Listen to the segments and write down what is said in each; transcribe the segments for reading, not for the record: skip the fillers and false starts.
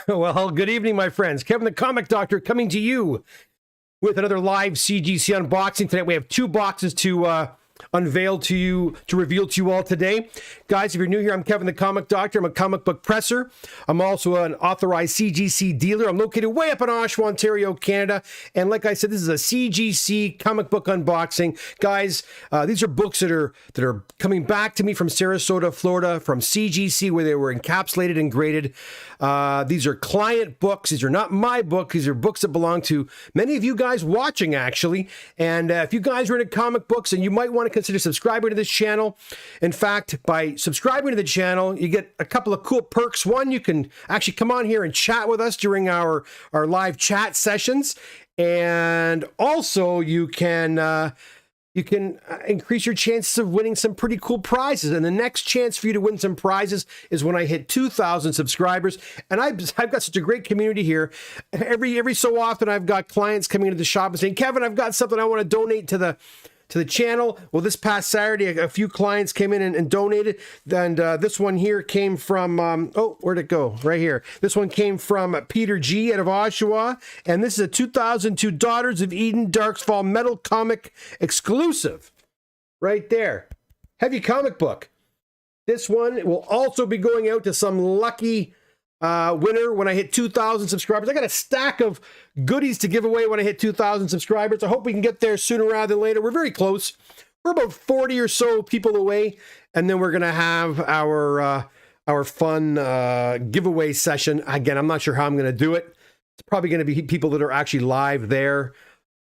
Well, good evening, my friends. Kevin the Comic Doctor coming to you with another live CGC unboxing. Tonight we have two boxes to unveil to you, to reveal to you all today. Guys, if you're new here, I'm Kevin the Comic Doctor. I'm a comic book presser. I'm also an authorized CGC dealer. I'm located way up in Oshawa, Ontario, Canada. And like I said, this is a CGC comic book unboxing. Guys, these are books that are coming back to me from Sarasota, Florida, from CGC, where they were encapsulated and graded. These are client books. These are not my books. These are books that belong to many of you guys watching, actually. And if you guys are into comic books, and you might want to consider subscribing to this channel. In fact, by subscribing to the channel, you get a couple of cool perks. One, you can actually come on here and chat with us during our live chat sessions. And also you can increase your chances of winning some pretty cool prizes. And the next chance for you to win some prizes is when I hit 2,000 subscribers. And I've got such a great community here. Every so often, I've got clients coming into the shop and saying, Kevin, I've got something I want to donate to the channel. Well, this past Saturday, a few clients came in and donated. And this one here came from, oh, where'd it go? Right here. This one came from Peter G. out of Oshawa. And this is a 2002 Daughters of Eden Darksfall Metal Comic exclusive. Right there. Heavy comic book. This one will also be going out to some lucky winner when I hit 2,000 subscribers. I got a stack of goodies to give away when I hit 2,000 subscribers. I hope we can get there sooner rather than later. We're very close. We're about 40 or so people away, and then we're gonna have our fun giveaway session. Again, I'm not sure how I'm gonna do it. It's probably gonna be people that are actually live there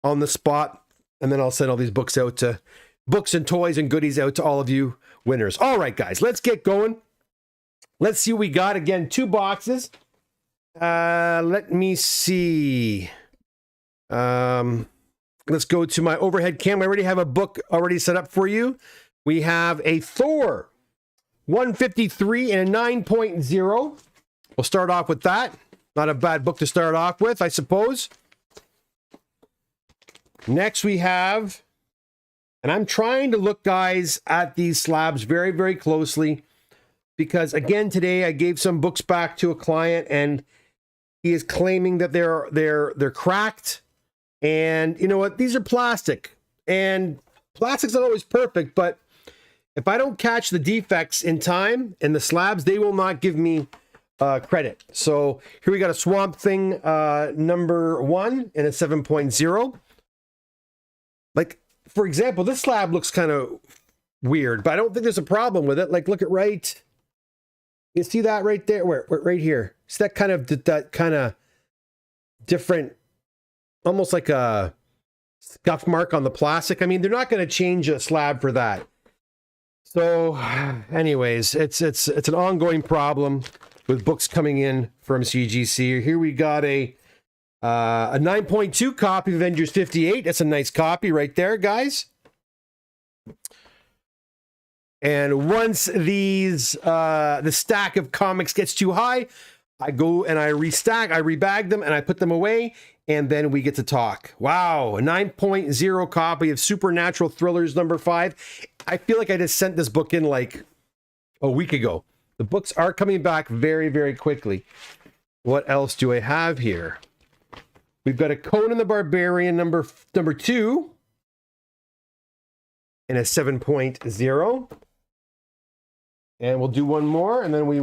on the spot, and then I'll send all these books out to books and toys and goodies out to all of you winners. All right, guys, let's get going. Let's see what we got. Again, two boxes. Let me see. Let's go to my overhead cam. I already have a book already set up for you. We have a Thor 153 and a 9.0. We'll start off with that. Not a bad book to start off with, I suppose. Next we have, and I'm trying to look, guys, at these slabs very, very closely. Because again, today I gave some books back to a client, and he is claiming that they're cracked. And you know what? These are plastic, and plastic's not always perfect. But if I don't catch the defects in time in the slabs, they will not give me credit. So here we got a Swamp Thing number 1 and a 7.0. Like, for example, this slab looks kind of weird, but I don't think there's a problem with it. Like, look at right. You see that right there? Where right here. See that kind of different, almost like a scuff mark on the plastic. I mean, they're not going to change a slab for that. So, anyways, it's an ongoing problem with books coming in from CGC. Here we got a 9.2 copy of Avengers 58. That's a nice copy right there, guys. And once these the stack of comics gets too high, I go and I rebag them, and I put them away, and then we get to talk. Wow, a 9.0 copy of Supernatural Thrillers number 5. I feel like I just sent this book in like a week ago. The books are coming back very, very quickly. What else do I have here? We've got a Conan the Barbarian number 2 and a 7.0. And we'll do one more, and then we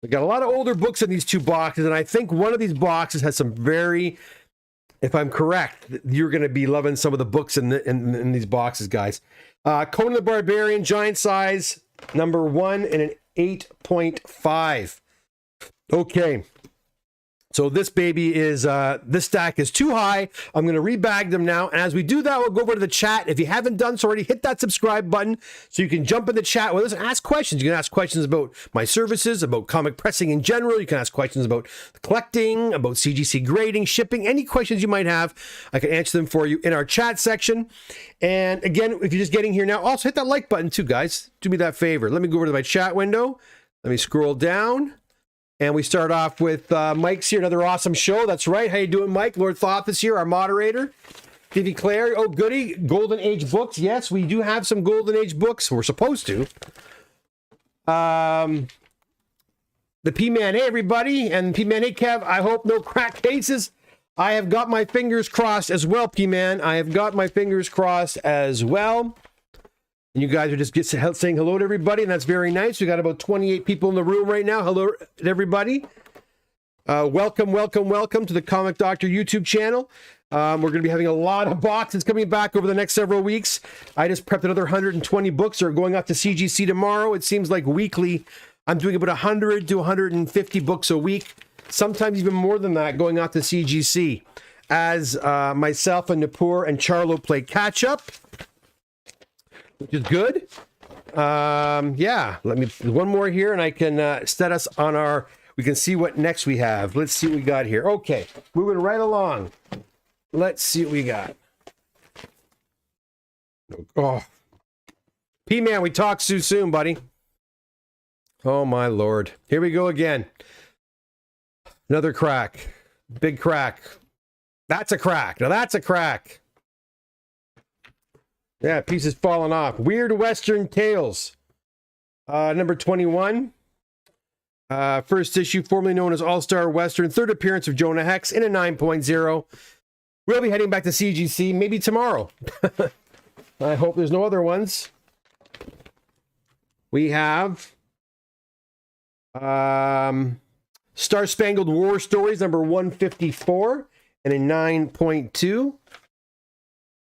got a lot of older books in these two boxes, and I think one of these boxes has some very, if I'm correct, you're going to be loving some of the books in these boxes, guys. Conan the Barbarian, giant size, number 1 and an 8.5. Okay. So this baby is, this stack is too high. I'm going to rebag them now. And as we do that, we'll go over to the chat. If you haven't done so already, hit that subscribe button so you can jump in the chat with us and ask questions. You can ask questions about my services, about comic pressing in general. You can ask questions about collecting, about CGC grading, shipping, any questions you might have. I can answer them for you in our chat section. And again, if you're just getting here now, also hit that like button too, guys. Do me that favor. Let me go over to my chat window. Let me scroll down. And we start off with Mike's here, another awesome show. That's right. How you doing, Mike? Lord Thoth is here, our moderator. Vivi Claire, oh goody, Golden Age books. Yes, we do have some Golden Age books. We're supposed to. the P-Man. Hey, everybody. And P-Man, hey, Kev. I hope no crack cases. I have got my fingers crossed as well, P-Man. I have got my fingers crossed as well. And you guys are just saying hello to everybody, and that's very nice. We got about 28 people in the room right now. Hello to everybody. Welcome to the Comic Doctor YouTube channel. We're going to be having a lot of boxes coming back over the next several weeks. I just prepped another 120 books that are going up to CGC tomorrow. It seems like weekly, I'm doing about 100 to 150 books a week, sometimes even more than that, going out to CGC. As myself and Napur and Charlo play catch up, which is good. Yeah, let me one more here, and I can set us on our. We can see what next we have. Let's see what we got here. Okay, moving right along. Let's see what we got. Oh, P-Man, we talk soon, buddy. Oh my lord, here we go again. Another crack, big crack. That's a crack. Now that's a crack. Yeah, pieces falling off. Weird Western Tales. Number 21. First issue, formerly known as All-Star Western. Third appearance of Jonah Hex in a 9.0. We'll be heading back to CGC maybe tomorrow. I hope there's no other ones. We have Star Spangled War Stories, number 154, and a 9.2.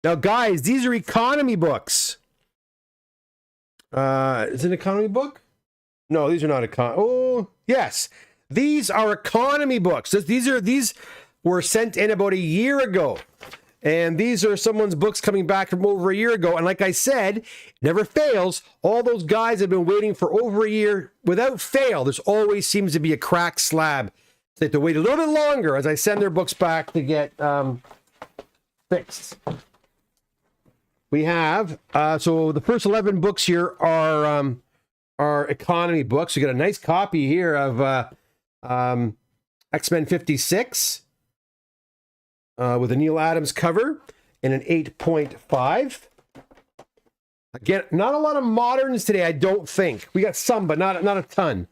Now, guys, these are economy books. Is it an economy book? No, these are not Oh, yes. These are economy books. These were sent in about a year ago. And these are someone's books coming back from over a year ago. And like I said, never fails. All those guys have been waiting for over a year without fail. There's always seems to be a cracked slab. They have to wait a little bit longer as I send their books back to get fixed. We have, so the first 11 books here are economy books. We got a nice copy here of X-Men 56 with a Neil Adams cover and an 8.5. Again, not a lot of moderns today, I don't think. We got some, but not a ton.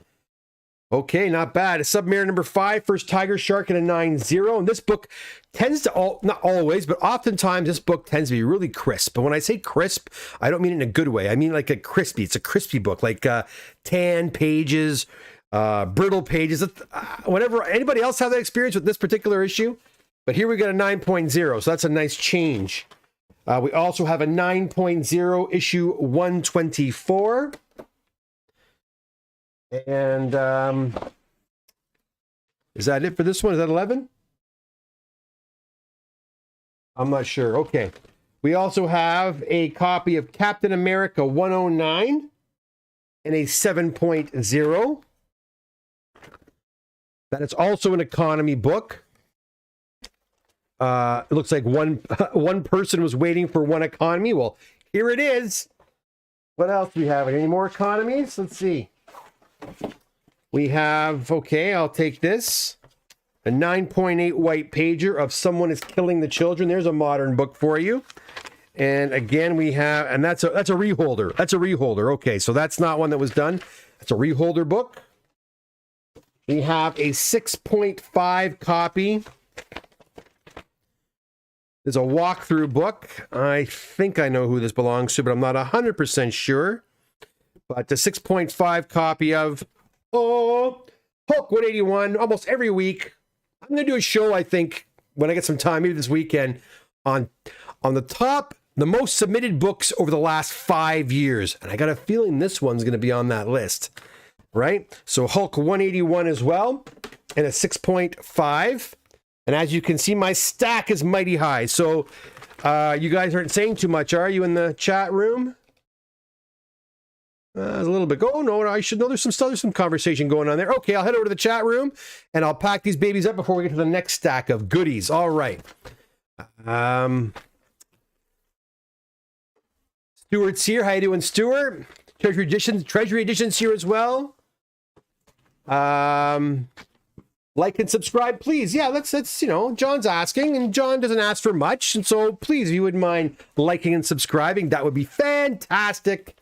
Okay, not bad. A Submariner number 5, first Tiger Shark and a 9.0. And this book tends to, not always, but oftentimes this book tends to be really crisp. But when I say crisp, I don't mean it in a good way. I mean like a crispy. It's a crispy book, like tan pages, brittle pages. Whatever. Anybody else have that experience with this particular issue? But here we got a 9.0, so that's a nice change. We also have a 9.0 issue 124. And is that it for this one? Is that 11? I'm not sure. Okay. We also have a copy of Captain America 109 and a 7.0. That is also an economy book. It looks like one person was waiting for one economy. Well, here it is. What else do we have? Any more economies? Let's see. We have, okay, I'll take this. A 9.8 white pager of Someone is Killing the Children. There's a modern book for you. And again, we have, and that's a reholder. That's a reholder. Okay, so that's not one that was done. That's a reholder book. We have a 6.5 copy. There's a walkthrough book. I think I know who this belongs to, but I'm not 100% sure. But the 6.5 copy of Hulk 181 almost every week. I'm going to do a show, I think, when I get some time, maybe this weekend, on the most submitted books over the last 5 years. And I got a feeling this one's going to be on that list, right? So Hulk 181 as well, and a 6.5. And as you can see, my stack is mighty high. So you guys aren't saying too much, are you, in the chat room? There's a little bit. Oh, no, I should know there's some conversation going on there. Okay, I'll head over to the chat room, and I'll pack these babies up before we get to the next stack of goodies. All right. Stuart's here. How you doing, Stuart? Treasury Editions here as well. Like and subscribe, please. Yeah, that's John's asking, and John doesn't ask for much, and so please, if you wouldn't mind liking and subscribing, that would be fantastic.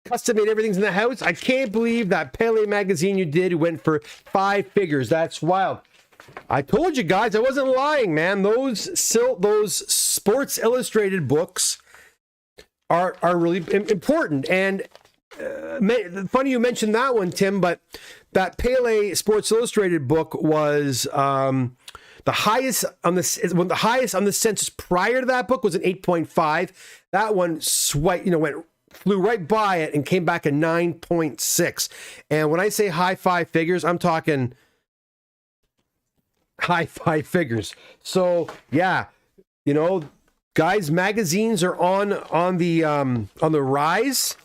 custom made everything's in the house. I can't believe that Pele magazine you did went for 5 figures. That's wild. I told you guys, I wasn't lying, man. Those Sports Illustrated books are really important. And funny you mentioned that one, Tim, but that Pele Sports Illustrated book was the highest on the census prior to that book was an 8.5. That one flew right by it and came back a 9.6. And when I say high 5 figures, I'm talking high 5 figures. So yeah, guys, magazines are on the rise.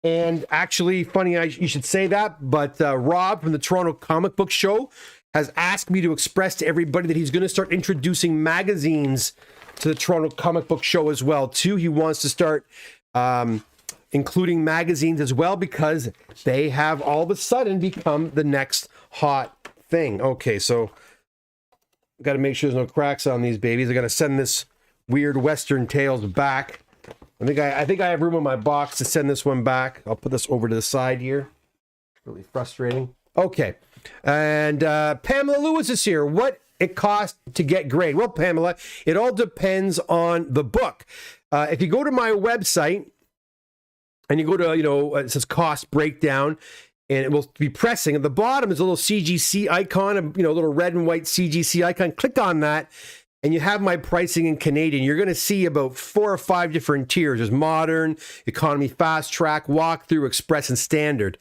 And actually, funny you should say that, but Rob from the Toronto Comic Book Show has asked me to express to everybody that he's going to start introducing magazines to the Toronto Comic Book Show as well too. He wants to start including magazines as well because they have all of a sudden become the next hot thing. Okay, so got to make sure there's no cracks on these babies. I got to send this weird Western Tales back. I think I have room in my box to send this one back. I'll put this over to the side here. Really frustrating. Okay. And Pamela Lewis is here. What it costs to get grade? Well, Pamela, it all depends on the book. If you go to my website and you go to, it says cost breakdown, and it will be pressing. At the bottom is a little CGC icon, a little red and white CGC icon. Click on that. And you have my pricing in Canadian. You're going to see about 4 or 5 different tiers. There's modern, economy, fast track, walkthrough, express, and standard.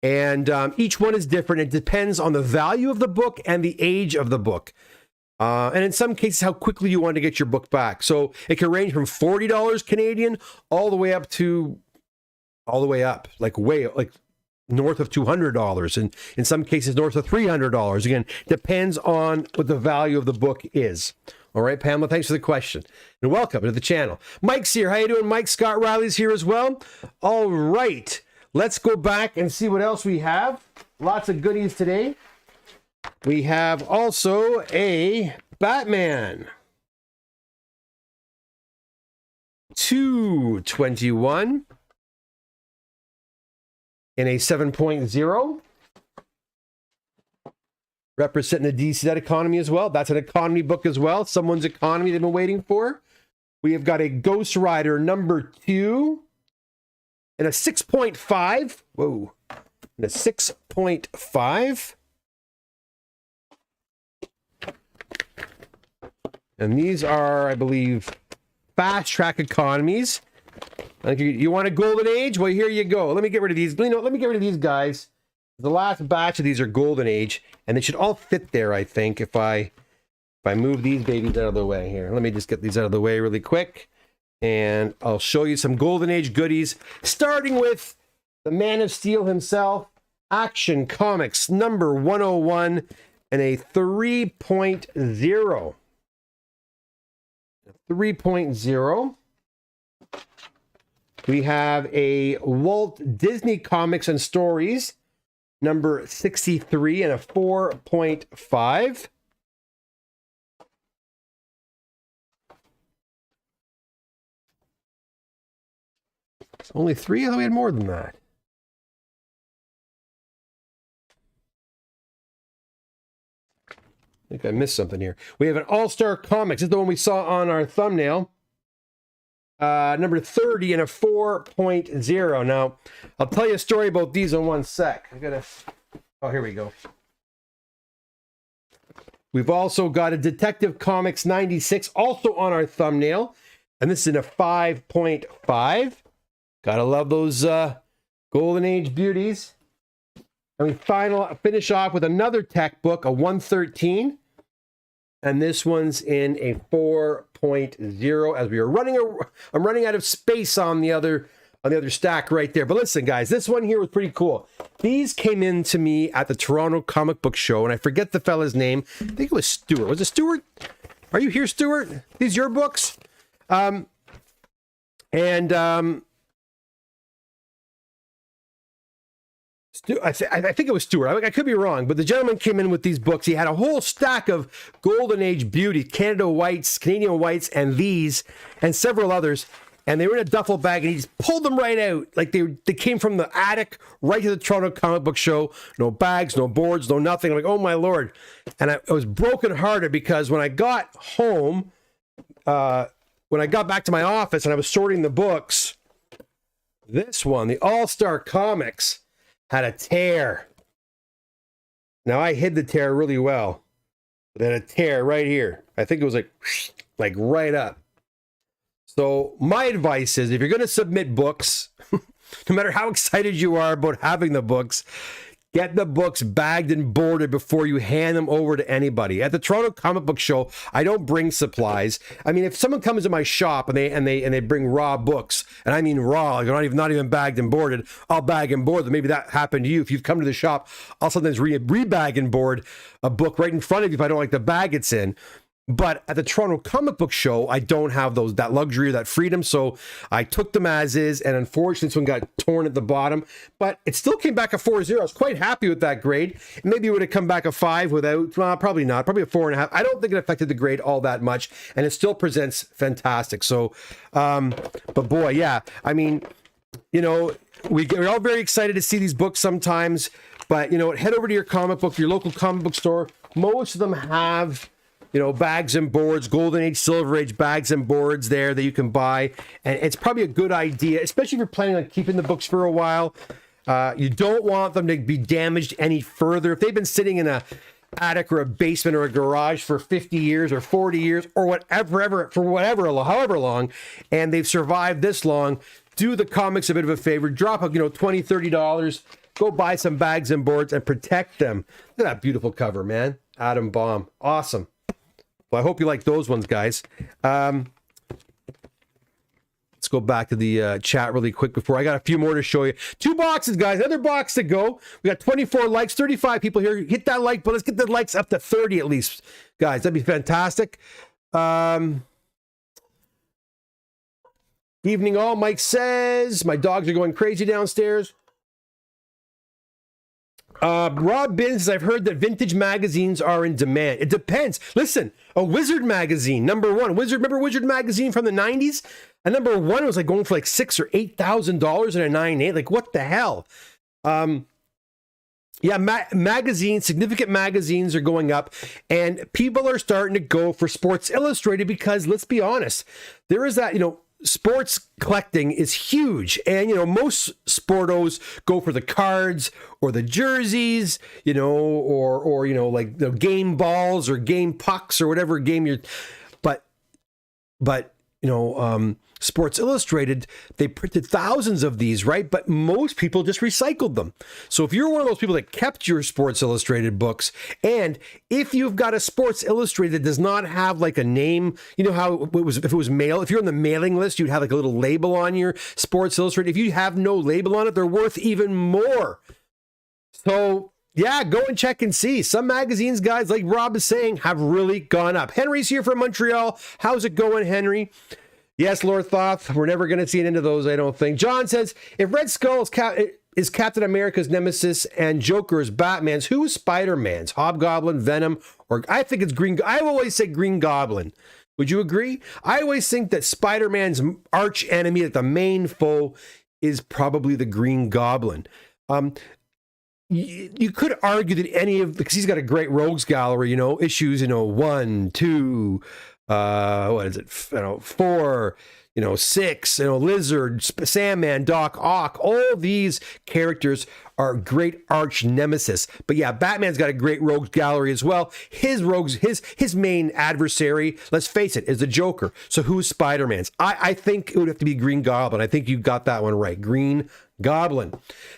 And each one is different. It depends on the value of the book and the age of the book. And in some cases, how quickly you want to get your book back. So it can range from $40 Canadian all the way up, like north of $200, and in some cases north of $300. Again, depends on what the value of the book is. All right, Pamela, thanks for the question and welcome to the channel. Mike's here. How you doing, Mike? Scott Riley's here as well. All right, let's go back and see what else we have. Lots of goodies today. We have also a Batman 221 in a 7.0, representing the DC economy as well. That's an economy book as well. Someone's economy they've been waiting for. We have got a Ghost Rider #2 and a 6.5. Whoa, and a 6.5. And these are, I believe, fast track economies. You want a golden age? Well, here you go. Let me get rid of these. Let me get rid of these guys. The last batch of these are golden age, and they should all fit there, I think, if I move these babies out of the way here. Let me just get these out of the way really quick, and I'll show you some golden age goodies, starting with the Man of Steel himself, Action Comics #101 and a 3.0. 3.0. We have a Walt Disney Comics and Stories #63 and a 4.5. Only 3? I thought we had more than that. I think I missed something here. We have an All-Star Comics. This is the one we saw on our thumbnail. #30 and a 4.0. Now, I'll tell you a story about these in one sec. Oh, here we go. We've also got a Detective Comics 96, also on our thumbnail. And this is in a 5.5. Gotta love those Golden Age beauties. And we finish off with another tech book, a 113. And this one's in a 4.0 as we are I'm running out of space on the other stack right there. But listen, guys, this one here was pretty cool. These came in to me at the Toronto Comic Book Show, and I forget the fella's name. I think it was Stuart. Was it Stuart? Are you here, Stuart? These your books? I think it was Stuart. I could be wrong, but the gentleman came in with these books. He had a whole stack of Golden Age beauty, Canadian whites, and these, and several others. and they were in a duffel bag, and he just pulled them right out. Like they came from the attic right to the Toronto Comic Book Show. No bags, no boards, no nothing. I'm like, oh my Lord. And I was brokenhearted because when I got home, when I got back to my office and I was sorting the books, this one, the All-Star Comics, had a tear. Now, I hid the tear really well. But it had a tear right here. I think it was like right up. So my advice is, if you're going to submit books, no matter how excited you are about having the books, get the books bagged and boarded before you hand them over to anybody. At the Toronto Comic Book Show, I don't bring supplies. I mean, if someone comes to my shop and they bring raw books, and I mean raw, like not even bagged and boarded, I'll bag and board them. Maybe that happened to you. If you've come to the shop, I'll sometimes re-bag and board a book right in front of you if I don't like the bag it's in. But at the Toronto Comic Book Show, I don't have that luxury or that freedom. So I took them as is, and unfortunately, this one got torn at the bottom. But it still came back a 4.0. I was quite happy with that grade. Maybe it would have come back a 5 without, well, probably not. Probably a 4.5. I don't think it affected the grade all that much, and it still presents fantastic. So, but boy, yeah. I mean, you know, we're all very excited to see these books sometimes. But, you know, head over to your local comic book store. Most of them have, you know, bags and boards, Golden Age, Silver Age bags and boards there that you can buy. And it's probably a good idea, especially if you're planning on keeping the books for a while. You don't want them to be damaged any further. If they've been sitting in a attic or a basement or a garage for 50 years or 40 years or however long, and they've survived this long, do the comics a bit of a favor. Drop, $20, $30. Go buy some bags and boards and protect them. Look at that beautiful cover, man. Atom Bomb. Awesome. Well, I hope you like those ones, guys. Let's go back to the chat really quick before I got a few more to show you. 2 boxes, guys. Another box to go. We got 24 likes, 35 people here. Hit that like, but let's get the likes up to 30 at least, guys. That'd be fantastic. Evening all, Mike says. My dogs are going crazy downstairs. Rob Bin says, I've heard that vintage magazines are in demand. It depends. Listen, a Wizard magazine, number one. Remember Wizard magazine from the 90s? A number one was like going for like $6,000 or $8,000 in a 9.8. Like, what the hell? Yeah, magazines, significant magazines are going up, and people are starting to go for Sports Illustrated because, let's be honest, there is that, sports collecting is huge, and most sportos go for the cards or the jerseys, or like the game balls or game pucks or whatever game you're. But Sports Illustrated, they printed thousands of these, right? But most people just recycled them. So if you're one of those people that kept your Sports Illustrated books, and if you've got a Sports Illustrated that does not have like a name, how it was, if it was mail, if you're on the mailing list, you'd have like a little label on your Sports Illustrated. If you have no label on it, they're worth even more. So yeah, go and check and see. Some magazines, guys, like Rob is saying, have really gone up. Henry's here from Montreal. How's it going, Henry? Yes, Lord Thoth, we're never going to see an end of those, I don't think. John says, if Red Skull is Captain America's nemesis and Joker is Batman's, who is Spider-Man's? Hobgoblin, Venom, or I think it's Green. I've always said Green Goblin. Would you agree? I always think that Spider-Man's arch enemy, that the main foe, is probably the Green Goblin. You could argue that because he's got a great rogues gallery, issues, 1, 2, what is it? 4, 6, Lizard, Sandman, Doc Ock, all these characters are great arch nemesis. But yeah, Batman's got a great rogues gallery as well. His main adversary, let's face it, is the Joker. So who's Spider-Man's? I think it would have to be Green Goblin. I think you got that one right. Green Goblin.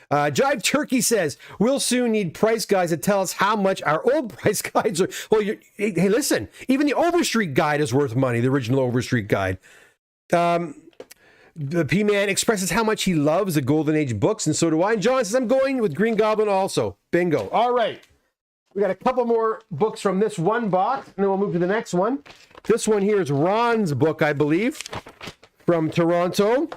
Jive Turkey says, we'll soon need price guides to tell us how much our old price guides are. Well, hey, listen, even the Overstreet guide is worth money, the original Overstreet guide. The P-Man expresses how much he loves the Golden Age books, and so do I. And John says, I'm going with Green Goblin also. Bingo. All right. We got a couple more books from this one box, and then we'll move to the next one. This one here is Ron's book, I believe, from Toronto.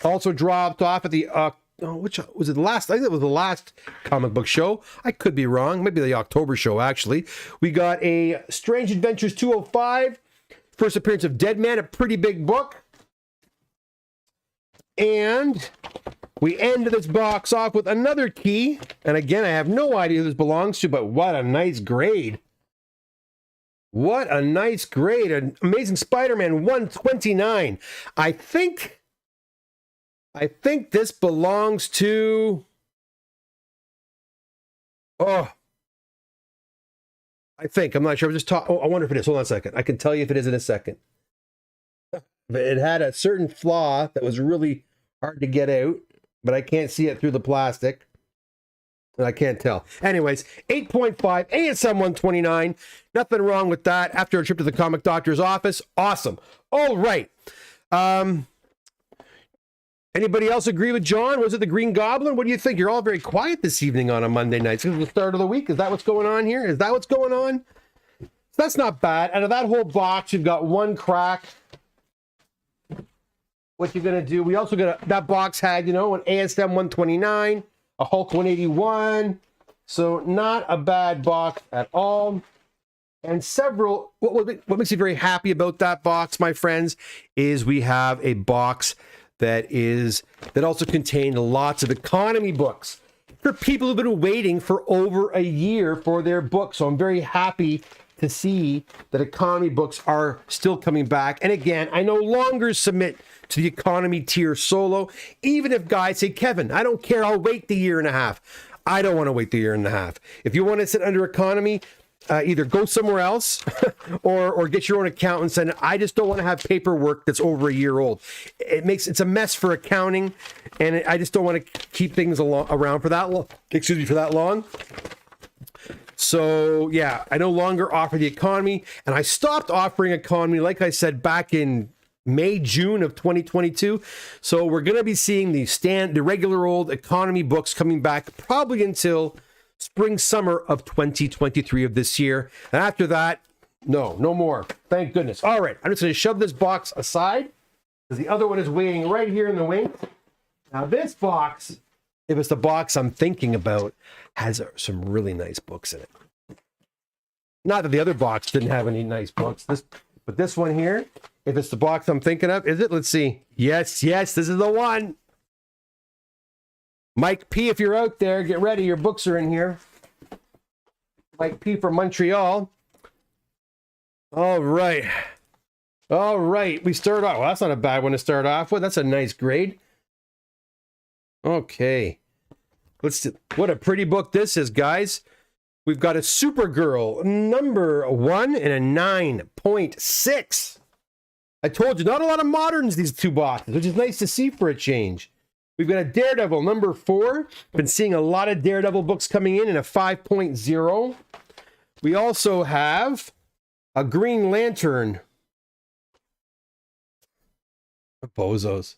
Also dropped off at the which was it? The last? I think it was the last comic book show. I could be wrong. Maybe the October show, actually. We got a Strange Adventures 205. First appearance of Dead Man, a pretty big book. And we end this box off with another key. And again, I have no idea who this belongs to, but what a nice grade. What a nice grade. An Amazing Spider-Man 129. I think this belongs to... Oh. I'm not sure. I'm just talking. Oh, I wonder if it is. Hold on a second. I can tell you if it is in a second. But it had a certain flaw that was really hard to get out, but I can't see it through the plastic. And I can't tell. Anyways, 8.5 ASM 129. Nothing wrong with that. After a trip to the comic doctor's office. Awesome. All right. Anybody else agree with John? Was it the Green Goblin? What do you think? You're all very quiet this evening on a Monday night. This is the start of the week. Is that what's going on here? Is that what's going on? That's not bad. Out of that whole box, you've got one crack. What you're going to do, we also got that box had, you know, an ASM 129, a Hulk 181. So not a bad box at all. And several, what makes me very happy about that box, my friends, is we have a box that also contained lots of economy books for people who've been waiting for over a year for their books. So I'm very happy to see that economy books are still coming back. And again, I no longer submit to the economy tier solo, even if guys say, Kevin, I don't care, I'll wait the year and a half. I don't want to wait the year and a half. If you want to sit under economy, either go somewhere else or get your own accountants. And I just don't want to have paperwork that's over a year old. It's a mess for accounting, and I just don't want to keep things around for that long. Excuse me, for that long. So yeah, I no longer offer the economy, and I stopped offering economy, like I said, back in May, June of 2022. So we're going to be seeing the regular old economy books coming back probably until spring, summer of 2023 of this year. And after that, no more. Thank goodness. All right, I'm just going to shove this box aside because the other one is waiting right here in the wing. Now this box, if it's the box I'm thinking about, has some really nice books in it. Not that the other box didn't have any nice books, but this one here, if it's the box I'm thinking of, is it? Let's see. Yes, this is the one. Mike P, if you're out there, get ready. Your books are in here. Mike P from Montreal. All right. We start off. Well, that's not a bad one to start off with. That's a nice grade. Okay. Let's see. What a pretty book this is, guys. We've got a Supergirl number 1 and a 9.6. I told you, not a lot of moderns, these two boxes, which is nice to see for a change. We've got a Daredevil number 4. Been seeing a lot of Daredevil books coming in a 5.0. We also have a Green Lantern. Bozos.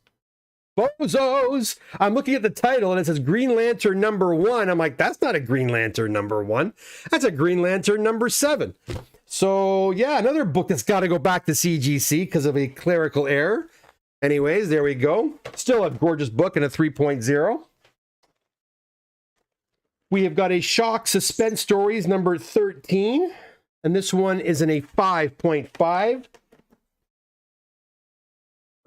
I'm looking at the title and it says Green Lantern number 1. I'm like, that's not a Green Lantern number 1. That's a Green Lantern number 7. So yeah, another book that's got to go back to CGC because of a clerical error. Anyways, there we go. Still a gorgeous book and a 3.0. We have got a Shock Suspense Stories number 13. And this one is in a 5.5.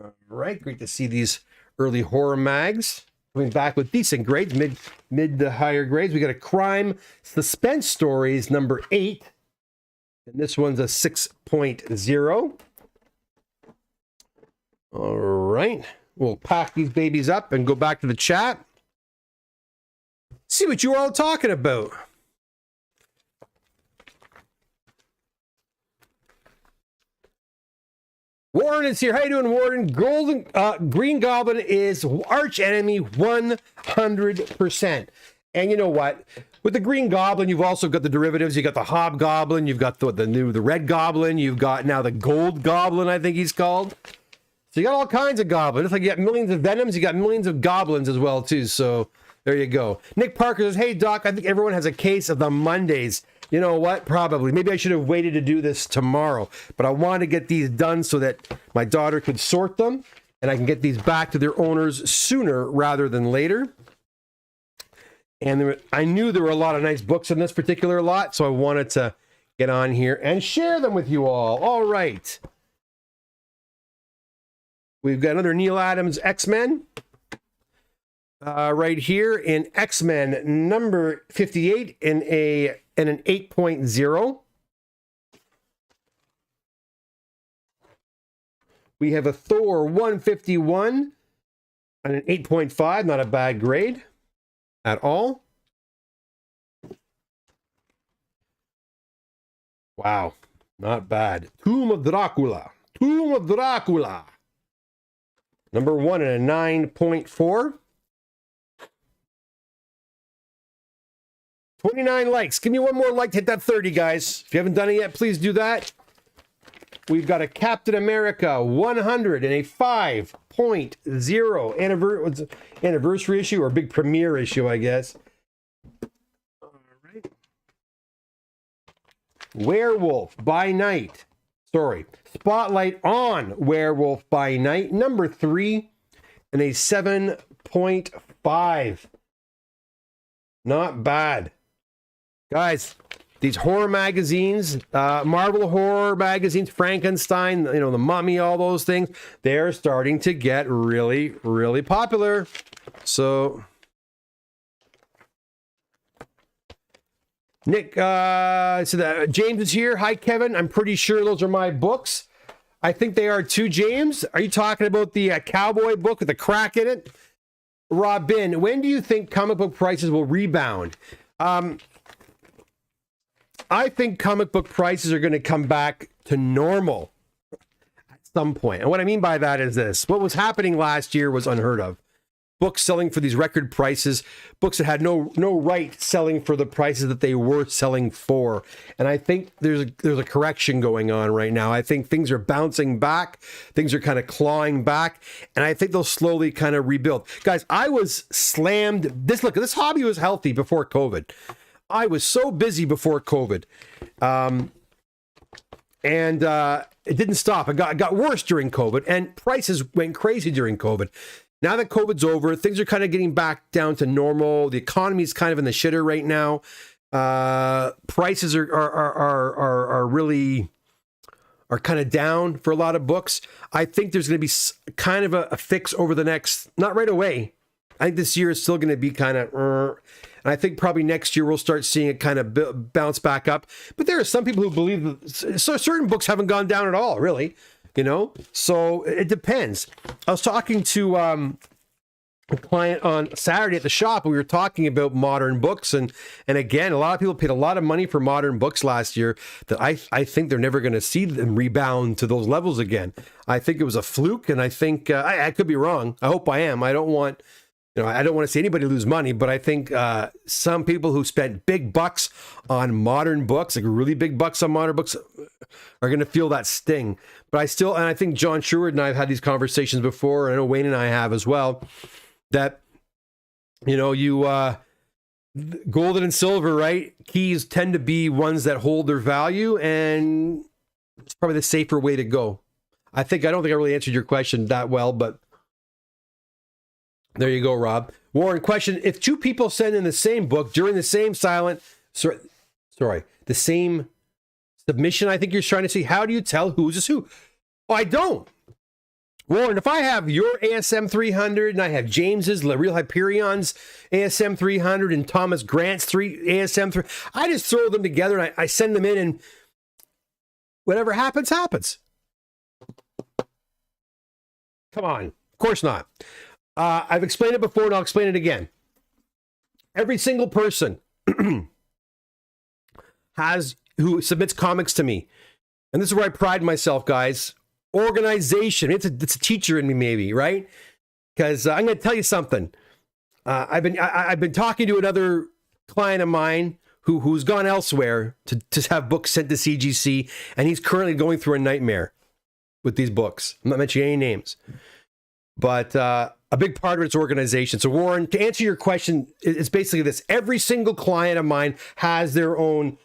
All right, great to see these early horror mags coming back with decent grades, mid to higher grades. We got a Crime Suspense Stories number 8. And this one's a 6.0. All right, we'll pack these babies up and go back to the chat. See what you're all talking about. Warren is here. How you doing, Warren? Green Goblin is arch enemy 100%. And you know what? With the Green Goblin, you've also got the derivatives. You got the Hobgoblin. You've got the Red Goblin. You've got now the Gold Goblin, I think he's called. So you got all kinds of goblins. It's like you got millions of Venoms. You got millions of goblins as well, too. So there you go. Nick Parker says, hey, Doc, I think everyone has a case of the Mondays. You know what? Probably. Maybe I should have waited to do this tomorrow. But I want to get these done so that my daughter could sort them. And I can get these back to their owners sooner rather than later. And I knew there were a lot of nice books in this particular lot. So I wanted to get on here and share them with you all. All right. We've got another Neil Adams X-Men right here in X-Men number 58 in an 8.0. We have a Thor 151 and an 8.5, not a bad grade at all. Wow, not bad. Tomb of Dracula. Tomb of Dracula. Number 1 and a 9.4. 29 likes. Give me one more like to hit that 30, guys. If you haven't done it yet, please do that. We've got a Captain America 100 and a 5.0 anniversary issue, or big premiere issue, I guess. All right. Werewolf by Night. Sorry. Spotlight on Werewolf by Night. Number 3 and a 7.5. Not bad. Guys, these horror magazines, Marvel horror magazines, Frankenstein, you know, The Mummy, all those things, they're starting to get really, really popular. So, Nick, James is here. Hi, Kevin. I'm pretty sure those are my books. I think they are too, James. Are you talking about the cowboy book with the crack in it? Robin, when do you think comic book prices will rebound? I think comic book prices are going to come back to normal at some point. And what I mean by that is this. What was happening last year was unheard of. Books selling for these record prices, books that had no right selling for the prices that they were selling for. And I think there's a correction going on right now. I think things are bouncing back. Things are kind of clawing back. And I think they'll slowly kind of rebuild. Guys, I was slammed. This hobby was healthy before COVID. I was so busy before COVID. And it didn't stop. It got worse during COVID, and prices went crazy during COVID. Now that COVID's over, things are kind of getting back down to normal. The economy's kind of in the shitter right now. Prices are really kind of down for a lot of books. I think there's going to be kind of a fix over the next, not right away. I think this year is still going to be kind of, and I think probably next year we'll start seeing it kind of bounce back up. But there are some people who believe that certain books haven't gone down at all, really. You know, so it depends. I was talking to a client on Saturday at the shop. We were talking about modern books, and again, a lot of people paid a lot of money for modern books last year. That I think they're never going to see them rebound to those levels again. I think it was a fluke, and I think I could be wrong. I hope I am. I don't want to see anybody lose money, but I think some people who spent big bucks on modern books, like really big bucks on modern books, are going to feel that sting. But I think John Sherwood and I have had these conversations before, and I know Wayne and I have as well, that, you know, golden and silver, right? Keys tend to be ones that hold their value, and it's probably the safer way to go. I don't think I really answered your question that well, but there you go, Rob. Warren, question: if two people send in the same book during the same the same submission, I think you're trying to see, how do you tell who's is who? Oh, I don't. Warren, if I have your ASM 300 and I have James's La Real Hyperion's ASM 300 and Thomas Grant's ASM 3, I just throw them together and I send them in, and whatever happens, happens. Come on. Of course not. I've explained it before, and I'll explain it again. Every single person who submits comics to me, and this is where I pride myself, guys. Organization. It's a teacher in me, maybe, right? Because I'm going to tell you something. I've been talking to another client of mine who's gone elsewhere to have books sent to CGC, and he's currently going through a nightmare with these books. I'm not mentioning any names, but a big part of it's organization. So, Warren, to answer your question, it's basically this: every single client of mine has their own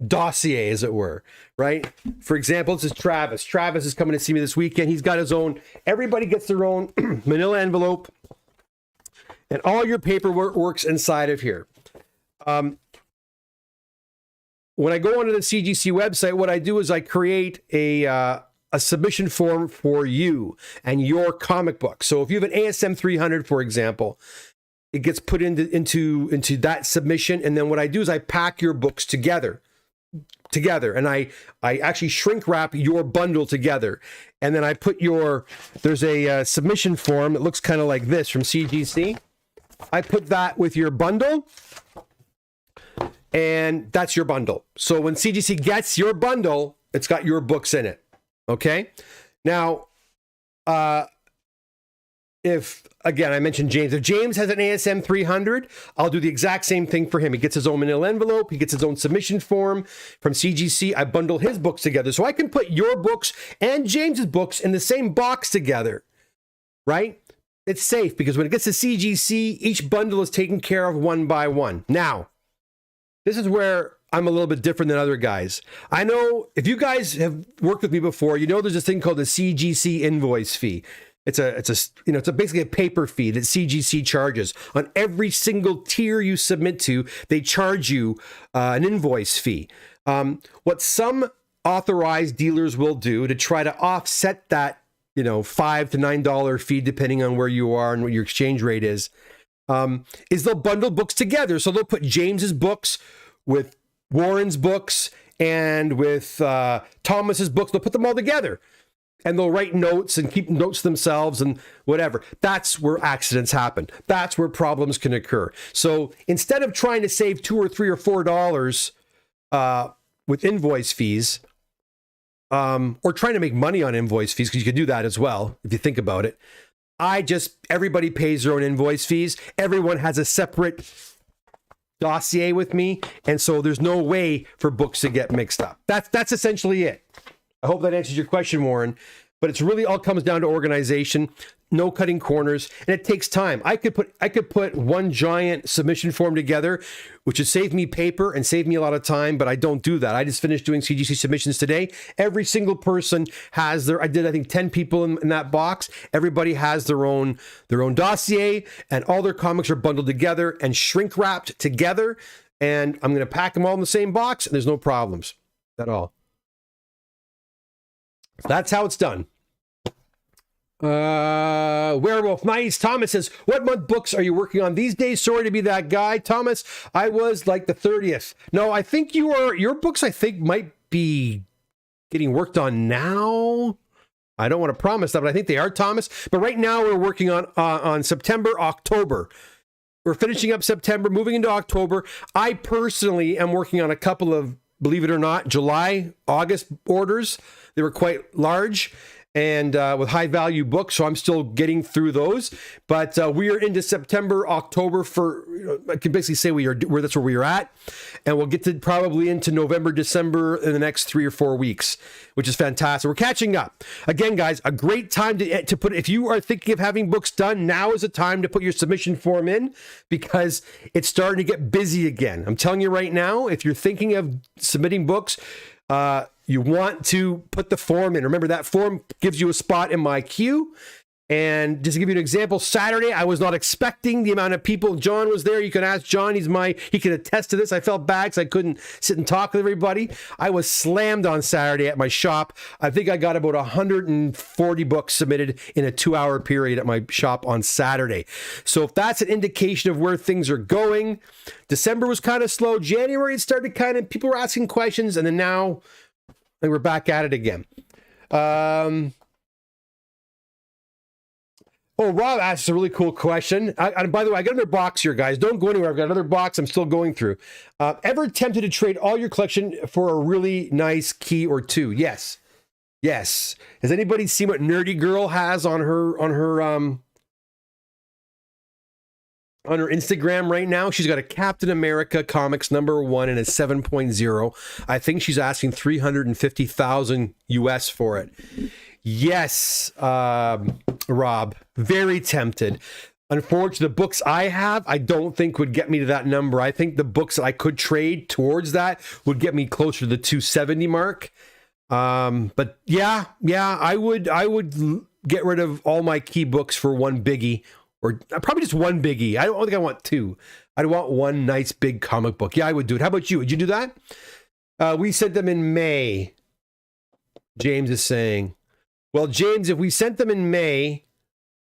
dossier, as it were, right? For example, this is Travis. Travis is coming to see me this weekend. He's got his own. Everybody gets their own manila envelope, and all your paperwork works inside of here. When I go onto the CGC website, what I do is I create a a submission form for you and your comic book. So if you have an ASM 300, for example, it gets put into that submission. And then what I do is I pack your books together. And I actually shrink wrap your bundle together. And then I put there's a submission form that looks kind of like this from CGC. I put that with your bundle, and that's your bundle. So when CGC gets your bundle, it's got your books in it. Okay? Now, again, I mentioned James. If James has an ASM 300, I'll do the exact same thing for him. He gets his own manila envelope. He gets his own submission form from CGC. I bundle his books together. So I can put your books and James's books in the same box together, right? It's safe because when it gets to CGC, each bundle is taken care of one by one. Now, this is where I'm a little bit different than other guys. I know if you guys have worked with me before, you know there's this thing called the CGC invoice fee. It's basically a paper fee that CGC charges on every single tier you submit to. They charge you an invoice fee. What some authorized dealers will do to try to offset that, $5 to $9 fee, depending on where you are and what your exchange rate is they'll bundle books together. So they'll put James's books with Warren's books and with Thomas's books. They'll put them all together. And they'll write notes and keep notes themselves and whatever. That's where accidents happen. That's where problems can occur. So instead of trying to save $2 or $3 or $4 with invoice fees, or trying to make money on invoice fees, because you could do that as well if you think about it, everybody pays their own invoice fees. Everyone has a separate dossier with me, and so there's no way for books to get mixed up. That's essentially it. I hope that answers your question, Warren. But it's really all comes down to organization, no cutting corners, and it takes time. I could put one giant submission form together, which would save me paper and save me a lot of time, but I don't do that. I just finished doing CGC submissions today. Every single person has I think 10 people in that box. Everybody has their own dossier, and all their comics are bundled together and shrink wrapped together. And I'm going to pack them all in the same box, and there's no problems at all. That's how it's done. Werewolf, nice. Thomas says, what month books are you working on these days? Sorry to be that guy. Thomas, I was like the 30th. No, I think your books, I think, might be getting worked on now. I don't want to promise that, but I think they are, Thomas. But right now we're working on September, October. We're finishing up September, moving into October. I personally am working on a couple of, believe it or not, July, August orders. They were quite large and with high value books, so I'm still getting through those. But we are into September, October I can basically say that's where we are at, and we'll get to probably into November, December in the next 3 or 4 weeks, which is fantastic. We're catching up. Again, guys, a great time to put. If you are thinking of having books done, now is the time to put your submission form in because it's starting to get busy again. I'm telling you right now, if you're thinking of submitting books, you want to put the form in. Remember, that form gives you a spot in my queue. And just to give you an example, Saturday, I was not expecting the amount of people. John was there. You can ask John. He can attest to this. I felt bad because I couldn't sit and talk with everybody. I was slammed on Saturday at my shop. I think I got about 140 books submitted in a 2-hour period at my shop on Saturday. So if that's an indication of where things are going, December was kind of slow. January, it started people were asking questions. And then now we're back at it again. Rob asks a really cool question. And by the way, I got another box here, guys. Don't go anywhere. I've got another box I'm still going through. Ever tempted to trade all your collection for a really nice key or two? Yes. Yes. Has anybody seen what Nerdy Girl has on her Instagram right now? She's got a Captain America Comics #1 and a 7.0. I think she's asking $350,000 US for it. Yes, Rob, very tempted. Unfortunately, the books I have, I don't think would get me to that number. I think the books that I could trade towards that would get me closer to the 270 mark. But yeah, I would get rid of all my key books for one biggie, or probably just one biggie. I don't think I want two. I'd want one nice big comic book. Yeah, I would do it. How about you? Would you do that? We sent them in May. James is saying. Well, James, if we sent them in May,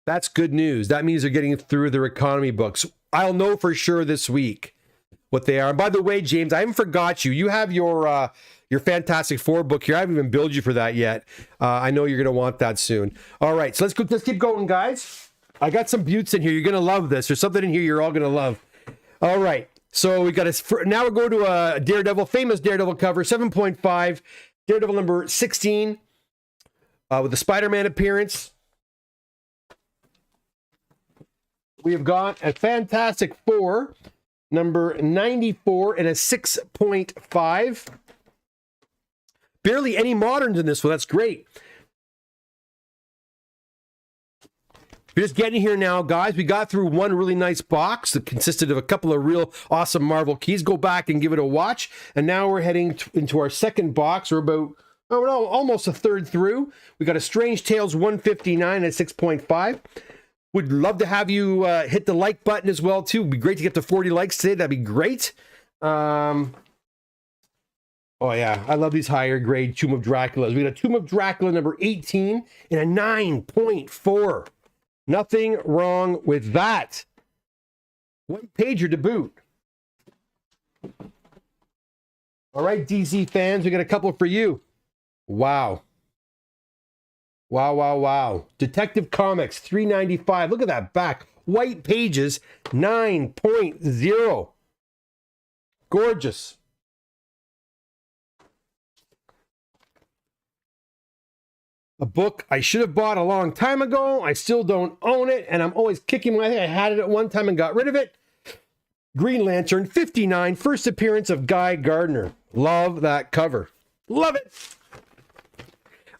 that's good news. That means they're getting through their economy books. I'll know for sure this week what they are. And by the way, James, I haven't forgot you. You have your Fantastic Four book here. I haven't even billed you for that yet. I know you're going to want that soon. All right, so let's keep going, guys. I got some buttes in here. You're going to love this. There's something in here you're all going to love. All right, so we got now we're going to a Daredevil, famous Daredevil cover, 7.5, Daredevil number 16, with the Spider-Man appearance. We have got a Fantastic Four, number 94, and a 6.5. Barely any moderns in this one. That's great. We're just getting here now, guys. We got through one really nice box that consisted of a couple of real awesome Marvel keys. Go back and give it a watch. And now we're heading into our second box. We're about, oh no, almost a third through. We got a Strange Tales 159 at 6.5. Would love to have you hit the like button as well, too. It'd be great to get to 40 likes today. That'd be great. Oh, yeah. I love these higher grade Tomb of Draculas. We got a Tomb of Dracula number 18 and a 9.4. Nothing wrong with that. White pager to boot. All right, DC fans, we got a couple for you. Wow. Wow, wow, wow. Detective Comics, $3.95. Look at that back. White pages, 9.0. Gorgeous. A book I should have bought a long time ago. I still don't own it, and I'm always kicking my... I think I had it at one time and got rid of it. Green Lantern, 59. First appearance of Guy Gardner. Love that cover. Love it.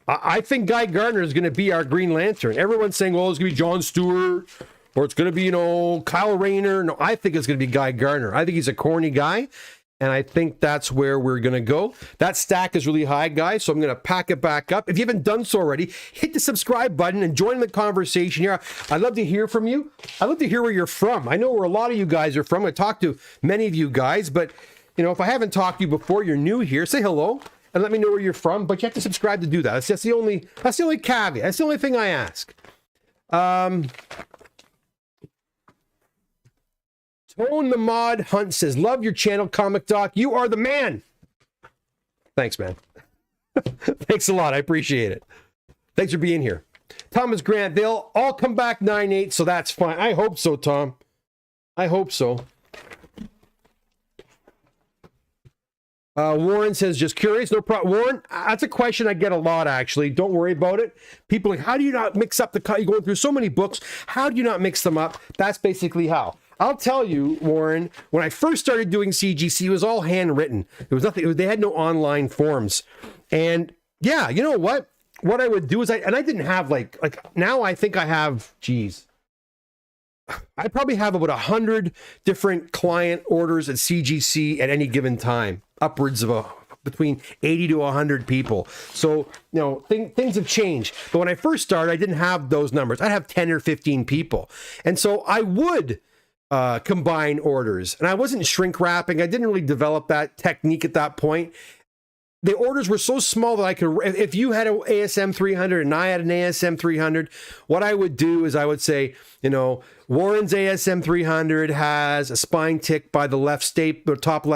I think Guy Gardner is going to be our Green Lantern. Everyone's saying, well, it's going to be John Stewart, or it's going to be, Kyle Rayner. No, I think it's going to be Guy Gardner. I think he's a corny guy, and I think that's where we're going to go. That stack is really high, guys, so I'm going to pack it back up. If you haven't done so already, hit the subscribe button and join the conversation here. I'd love to hear from you. I'd love to hear where you're from. I know where a lot of you guys are from. I talked to many of you guys, but, if I haven't talked to you before, you're new here, say hello. And let me know where you're from, but you have to subscribe to do that. That's the only caveat. That's the only thing I ask. Tone the Mod Hunt says, love your channel, Comic Doc. You are the man. Thanks, man. Thanks a lot. I appreciate it. Thanks for being here. Thomas Grant, they'll all come back 9-8, so that's fine. I hope so, Tom. I hope so. Warren says, just curious. No problem. Warren, that's a question I get a lot, actually. Don't worry about it. People are like, how do you not mix up the... You're going through so many books. How do you not mix them up? That's basically how. I'll tell you, Warren, when I first started doing CGC, it was all handwritten. There was nothing... They had no online forms. And, yeah, you know what? What I would do is... I didn't have, like... Now I think I have... Geez. I probably have about 100 different client orders at CGC at any given time. Upwards of between 80 to 100 people. So, things have changed. But when I first started, I didn't have those numbers. I'd have 10 or 15 people. And so I would combine orders. And I wasn't shrink wrapping. I didn't really develop that technique at that point. The orders were so small that I could, if you had an ASM 300 and I had an ASM 300, what I would do is I would say, Warren's ASM 300 has a spine tick by the left staple, or top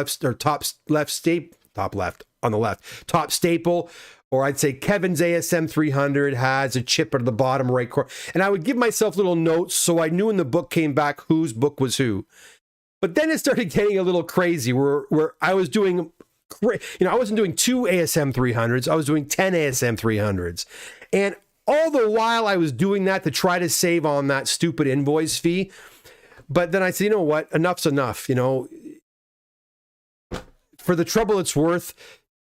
staple. Or I'd say Kevin's ASM 300 has a chip at the bottom right corner. And I would give myself little notes so I knew when the book came back whose book was who. But then it started getting a little crazy where I was doing... I wasn't doing 2 ASM 300s. I was doing 10 ASM 300s. And all the while I was doing that to try to save on that stupid invoice fee. But then I said, you know what? Enough's enough. For the trouble it's worth,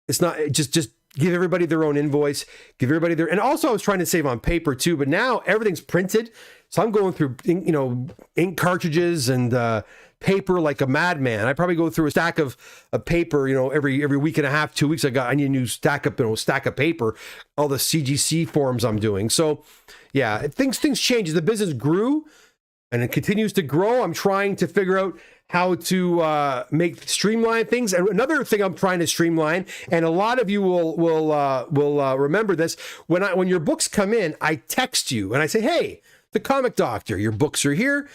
it's not just give everybody their own invoice, give everybody their, and also I was trying to save on paper too, but now everything's printed. So I'm going through, ink cartridges and, paper like a madman. I probably go through a stack of paper, every week and a half, 2 weeks. I need a new stack of paper, all the CGC forms I'm doing. So yeah, things change. The business grew and it continues to grow. I'm trying to figure out how to streamline things. And another thing I'm trying to streamline, and a lot of you will remember this, when your books come in, I text you and I say, hey, the Comic Doctor, your books are here.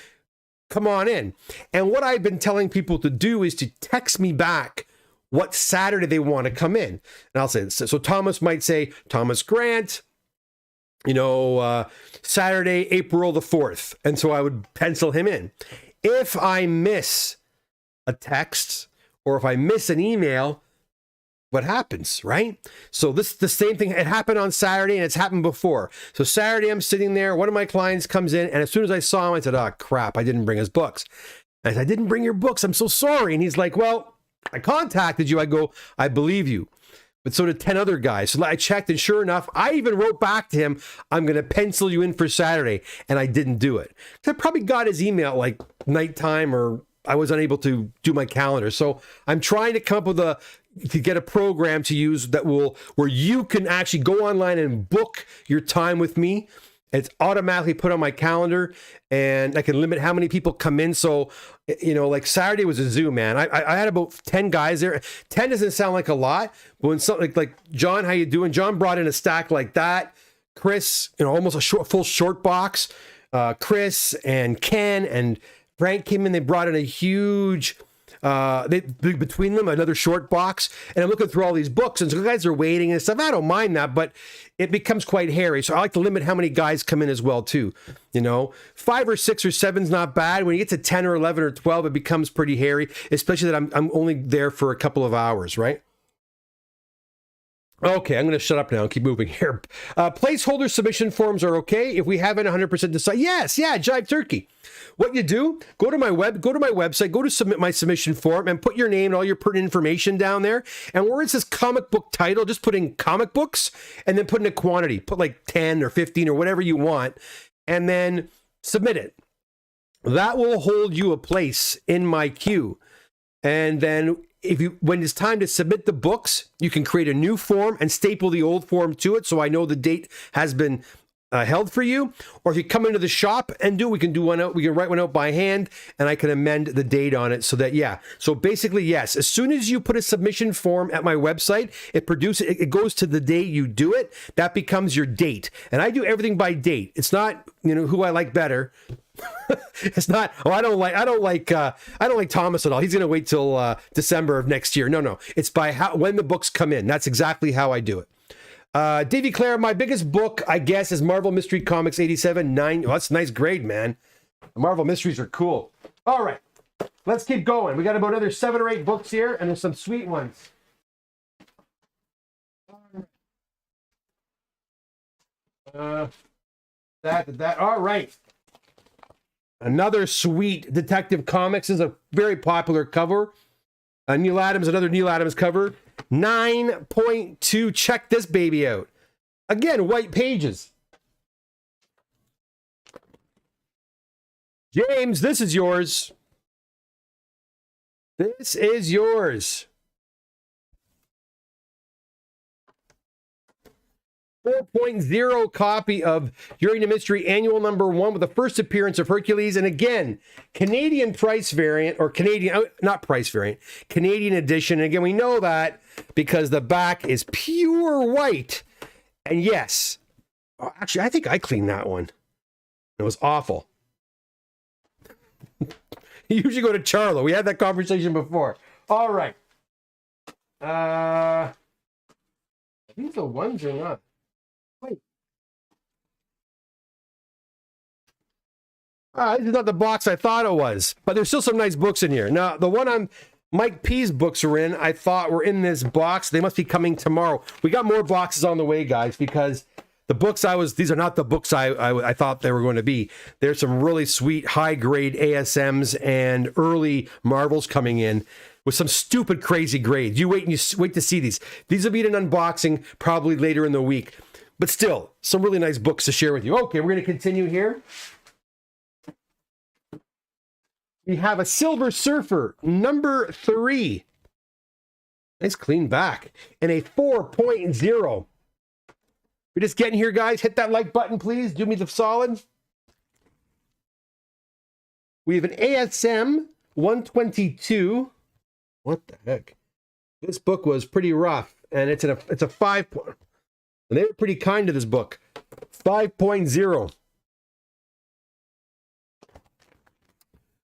Come on in. And what I've been telling people to do is to text me back what Saturday they want to come in. And I'll say, so Thomas might say, Thomas Grant, Saturday, April the 4th. And so I would pencil him in. If I miss a text or if I miss an email, what happens, right? So the same thing, it happened on Saturday and it's happened before. So Saturday I'm sitting there, one of my clients comes in, and as soon as I saw him, I said, oh crap, I didn't bring his books. And I said, I didn't bring your books, I'm so sorry. And he's like, well, I contacted you. I go, I believe you. But so did 10 other guys. So I checked, and sure enough, I even wrote back to him, I'm going to pencil you in for Saturday. And I didn't do it. I probably got his email like nighttime, or I was unable to do my calendar. So I'm trying to come up with to get a program to use where you can actually go online and book your time with me. It's automatically put on my calendar, and I can limit how many people come in. So, like Saturday was a zoo, man. I had about 10 guys there. 10 doesn't sound like a lot, but when something like John, how you doing? John brought in a stack like that. Chris, almost a full short box. Chris and Ken and Frank came in. They brought in a huge, between them, another short box. And I'm looking through all these books, and so guys are waiting and stuff. I don't mind that, but it becomes quite hairy. So I like to limit how many guys come in as well, too. 5 or 6 or 7 is not bad. When you get to 10 or 11 or 12, it becomes pretty hairy, especially that I'm only there for a couple of hours, right? Okay, I'm going to shut up now and keep moving here. Placeholder submission forms are okay if we haven't 100% decided. Yes, Jive Turkey. What you do, go to my website, go to submit my submission form, and put your name and all your pertinent information down there. And where it says comic book title, just put in comic books, and then put in a quantity. Put like 10 or 15 or whatever you want, and then submit it. That will hold you a place in my queue. And then when it's time to submit the books, you can create a new form and staple the old form to it, so I know the date has been held for you. Or if you come into the shop and we can do one out. We can write one out by hand, and I can amend the date on it so that, So basically, yes, as soon as you put a submission form at my website, it goes to the day you do it. That becomes your date, and I do everything by date. It's not who I like better. It's not, I don't like Thomas at all. He's going to wait till December of next year. No. It's by when the books come in. That's exactly how I do it. Davy Clare, my biggest book, I guess, is Marvel Mystery Comics 87. Well, that's a nice grade, man. The Marvel Mysteries are cool. All right, let's keep going. We got about another 7 or 8 books here, and there's some sweet ones. That. All right. Another sweet Detective Comics is a very popular cover. Another Neil Adams cover. 9.2. Check this baby out. Again, white pages. James, this is yours. This is yours. 4.0 copy of During the Mystery Annual Number 1 with the first appearance of Hercules. And again, Canadian price variant, or Canadian, not price variant, Canadian edition. And again, we know that because the back is pure white. And yes, actually, I think I cleaned that one. It was awful. You usually go to Charlo. We had that conversation before. All right. Are these the ones or not? Wait. This is not the box I thought it was, but there's still some nice books in here. Now, the one Mike P's books are in, I thought were in this box. They must be coming tomorrow. We got more boxes on the way, guys, because the books these are not the books I thought they were going to be. There's some really sweet high-grade ASMs and early Marvels coming in with some stupid, crazy grades. You wait to see these. These will be an unboxing probably later in the week. But still, some really nice books to share with you. Okay, we're going to continue here. We have a Silver Surfer, number 3. Nice clean back. And a 4.0. We're just getting here, guys. Hit that like button, please. Do me the solid. We have an ASM 122. What the heck? This book was pretty rough, and it's a 5. And they were pretty kind to this book. 5.0.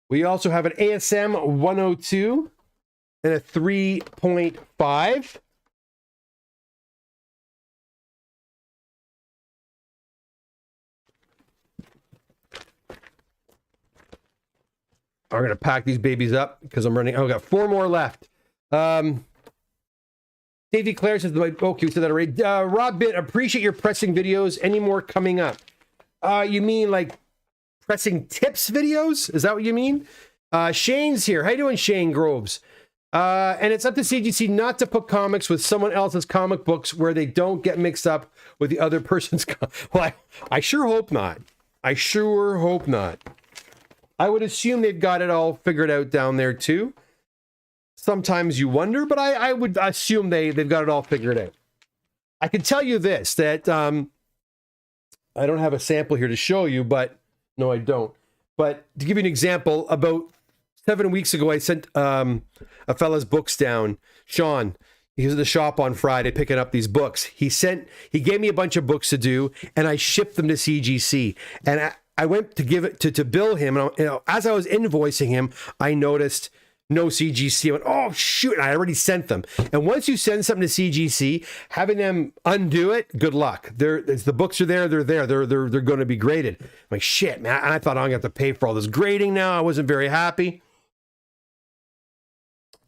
We also have an ASM 102 and a 3.5. I'm going to pack these babies up because I'm running. Oh, I've got 4 more left. Davey Claire says, okay, we said that already. Rob Bitt, appreciate your pressing videos. Any more coming up? You mean like pressing tips videos? Is that what you mean? Shane's here. How you doing, Shane Groves? And it's up to CGC not to put comics with someone else's comic books where they don't get mixed up with the other person's. Well, I sure hope not. I sure hope not. I would assume they've got it all figured out down there too. Sometimes you wonder, but I would assume they've got it all figured out. I can tell you this, that I don't have a sample here to show you, but no, I don't. But to give you an example, about 7 weeks ago, I sent a fella's books down. Sean, he was at the shop on Friday picking up these books. He gave me a bunch of books to do, and I shipped them to CGC. And I went to give it to bill him, and as I was invoicing him, I noticed no CGC. I went, oh shoot! And I already sent them. And once you send something to CGC, having them undo it, good luck. The books are there. They're there. They're going to be graded. I'm like, shit, man! I thought I'm going to have to pay for all this grading now. I wasn't very happy.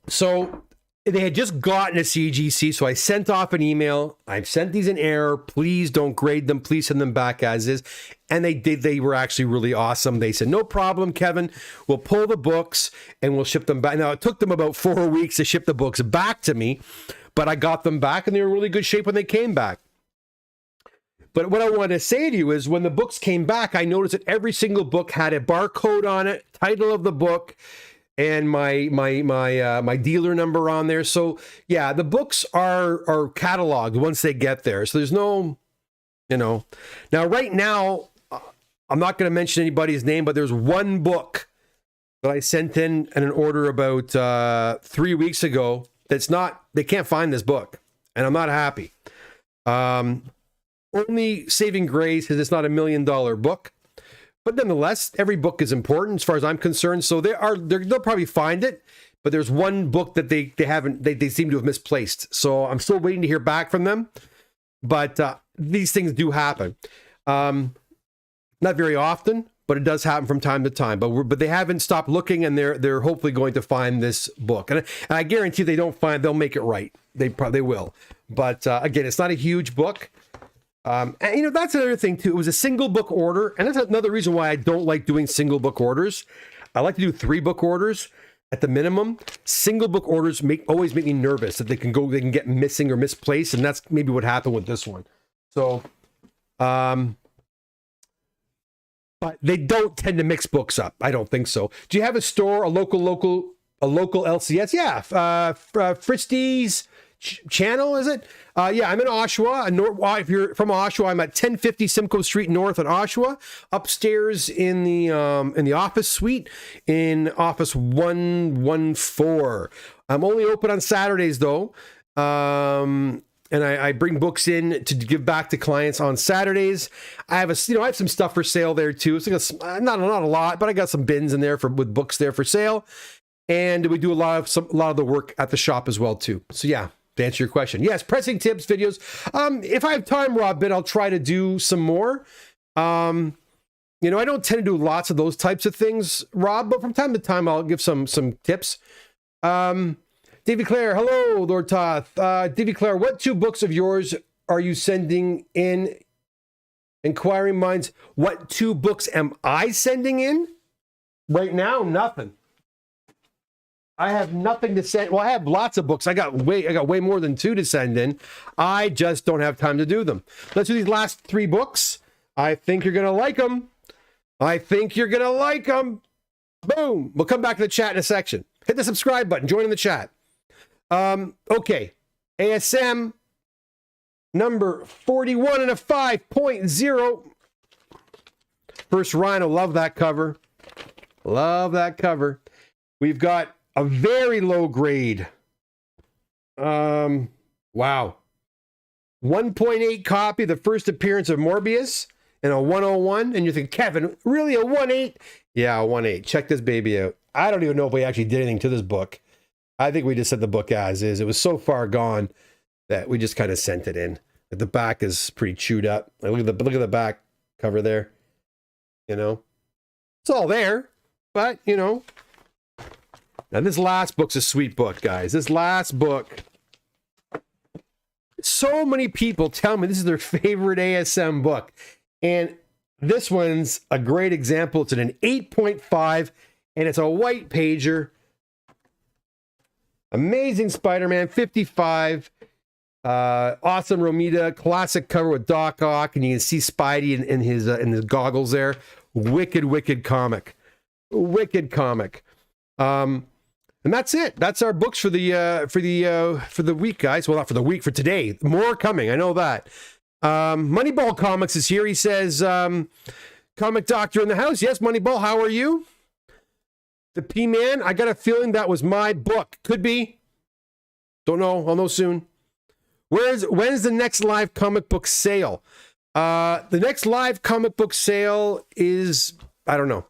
So they had just gotten a CGC, so I sent off an email. I've sent these in error. Please don't grade them. Please send them back as is. And they did. They were actually really awesome. They said, no problem, Kevin. We'll pull the books and we'll ship them back. Now, it took them about 4 weeks to ship the books back to me, but I got them back and they were in really good shape when they came back. But what I want to say to you is when the books came back, I noticed that every single book had a barcode on it, title of the book, and my dealer number on there. So yeah, the books are cataloged once they get there. So there's no, now right now, I'm not going to mention anybody's name, but there's one book that I sent in an order about 3 weeks ago. They can't find this book, and I'm not happy. Only saving grace is it's not $1 million book. But nonetheless, every book is important as far as I'm concerned. So they'll probably find it. But there's one book that they seem to have misplaced. So I'm still waiting to hear back from them. But these things do happen. Not very often, but it does happen from time to time. But they haven't stopped looking, and they're hopefully going to find this book. And I guarantee they'll make it right. They probably will. But again, it's not a huge book. And that's another thing too. It was a single book order, and that's another reason why I don't like doing single book orders. I like to do 3 book orders at the minimum. Single book orders always make me nervous that they can get missing or misplaced, and that's maybe what happened with this one. So, but they don't tend to mix books up. I don't think so. Do you have a store, a local LCS? Yeah, Fristy's channel, is it? Yeah, I'm in Oshawa. If you're from Oshawa, I'm at 1050 Simcoe Street North in Oshawa. Upstairs in the office suite in office 114. I'm only open on Saturdays though. And I bring books in to give back to clients on Saturdays. I have I have some stuff for sale there too. It's like not a lot, but I got some bins in there with books there for sale. And we do a lot of the work at the shop as well too. So yeah, to answer your question, yes, pressing tips videos. If I have time, Rob, I'll try to do some more. I don't tend to do lots of those types of things, Rob, but from time to time I'll give some tips. Davy Claire, hello, Lord Toth. Davy Claire, what 2 books of yours are you sending in? Inquiring minds, what 2 books am I sending in? Right now, nothing. I have nothing to send. Well, I have lots of books. I got way more than 2 to send in. I just don't have time to do them. Let's do these last 3 books. I think you're going to like them. Boom. We'll come back to the chat in a section. Hit the subscribe button. Join in the chat. Okay. ASM number 41 and a 5.0. First Rhino. Love that cover. We've got a very low grade. Wow. 1.8 copy, the first appearance of Morbius, and a 101. And you think, Kevin, really a 1.8? Yeah, a 1.8. Check this baby out. I don't even know if we actually did anything to this book. I think we just sent the book as is. It was so far gone that we just kind of sent it in. The back is pretty chewed up. Like, look at the back cover there. You know, it's all there, but you know. Now this last book's a sweet book, guys. This last book. So many people tell me this is their favorite ASM book, and this one's a great example. It's an 8.5, and it's a white pager. Amazing Spider-Man 55. Awesome Romita, classic cover with Doc Ock, and you can see Spidey in his goggles there. Wicked comic. Wicked comic. And that's it. That's our books for the week, guys. Well, not for the week, for today. More coming, I know that. Moneyball Comics is here. He says, Comic Doctor in the house. Yes, Moneyball, how are you? The P-Man, I got a feeling that was my book. Could be. Don't know. I'll know soon. When's the next live comic book sale? The next live comic book sale is, I don't know.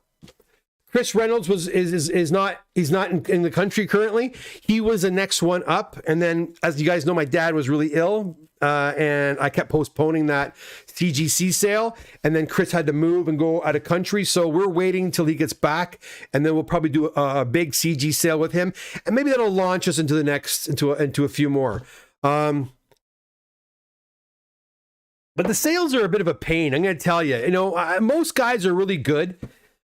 Chris Reynolds is not in the country currently. He was the next one up, and then as you guys know, my dad was really ill, and I kept postponing that CGC sale, and then Chris had to move and go out of country, so we're waiting till he gets back, and then we'll probably do a big CG sale with him, and maybe that'll launch us into the next into a few more. But the sales are a bit of a pain. I'm going to tell you. You know, most guys are really good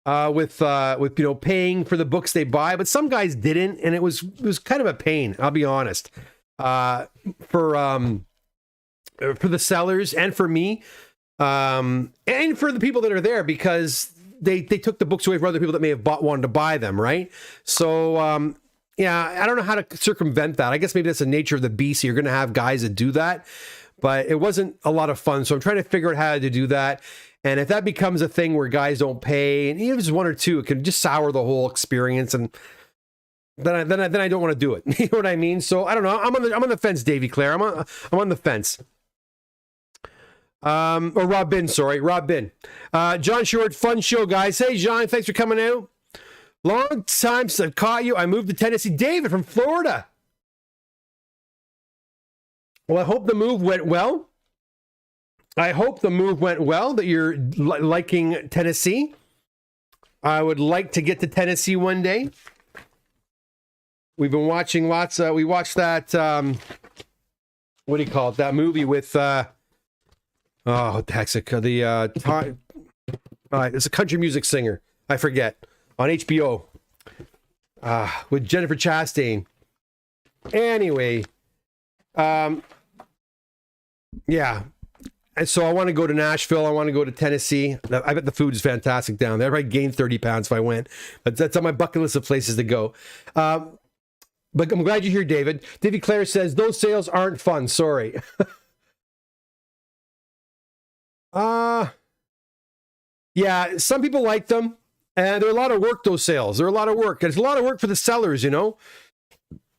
with you know, paying for the books they buy, but some guys didn't, and it was kind of a pain. I'll be honest. For the sellers and for me, and for the people that are there, because they took the books away from other people that may have wanted to buy them, right? So yeah, I don't know how to circumvent that. I guess maybe that's the nature of the beast. You're going to have guys that do that. But it wasn't a lot of fun, so I'm trying to figure out how to do that. And if that becomes a thing where guys don't pay, and even if it's one or two, it can just sour the whole experience, and then I don't want to do it. You know what I mean? So I don't know. I'm on the fence, Davy Claire. I'm on the fence. Or Rob Bin, sorry, Rob Bin. John Short, fun show, guys. Hey, John, thanks for coming out. Long time since I've caught you. I moved to Tennessee. David from Florida. Well, I hope the move went well. I hope the move went well, that you're liking Tennessee. I would like to get to Tennessee one day. We've been watching lots. We watched that, what do you call it? That movie with, what the heck's it? It's a country music singer. I forget. On HBO. With Jennifer Chastain. Anyway. Yeah, and so I want to go to Nashville. I want to go to Tennessee. I bet the food is fantastic down there. I'd gain 30 pounds if I went. That's on my bucket list of places to go. But I'm glad you're here, David. Davy Claire says, those sales aren't fun. Sorry. Yeah, some people like them. And they're a lot of work, those sales. They're a lot of work. And it's a lot of work for the sellers, you know.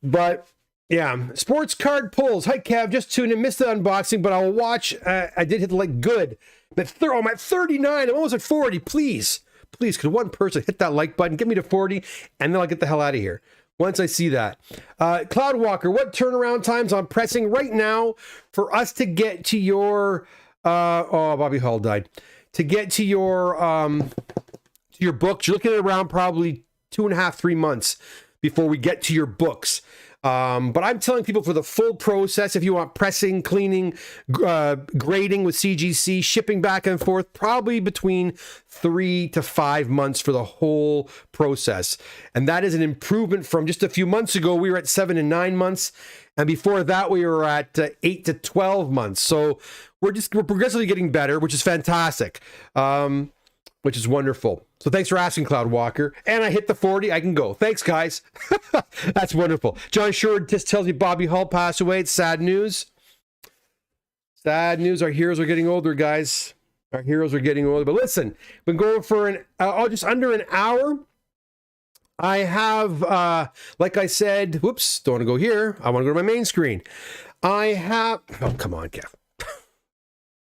But... yeah, sports card pulls. Hi, Kev. Just tuned in. Missed the unboxing, but I'll watch. I did hit the like good. But I'm at 39. I'm almost at 40. Please, could one person hit that like button? Get me to 40, and then I'll get the hell out of here. Once I see that. Cloudwalker, what turnaround times I'm pressing right now for us to get to your... Bobby Hall died. To get to your books, you're looking at around probably 2.5, 3 months before we get to your books. But I'm telling people for the full process, if you want pressing, cleaning, grading with CGC, shipping back and forth, probably between 3 to 5 months for the whole process. And that is an improvement from just a few months ago. We were at 7 and 9 months. And before that, we were at 8 to 12 months. So we're progressively getting better, which is fantastic. Which is wonderful. So thanks for asking, Cloud Walker. And I hit the 40. I can go. Thanks, guys. That's wonderful. John Short just tells me Bobby Hull passed away. It's sad news. Sad news. Our heroes are getting older, guys. Our heroes are getting older. But listen, been going for just under an hour. I have, like I said, whoops, don't want to go here. I want to go to my main screen. I have, oh, come on, Kev.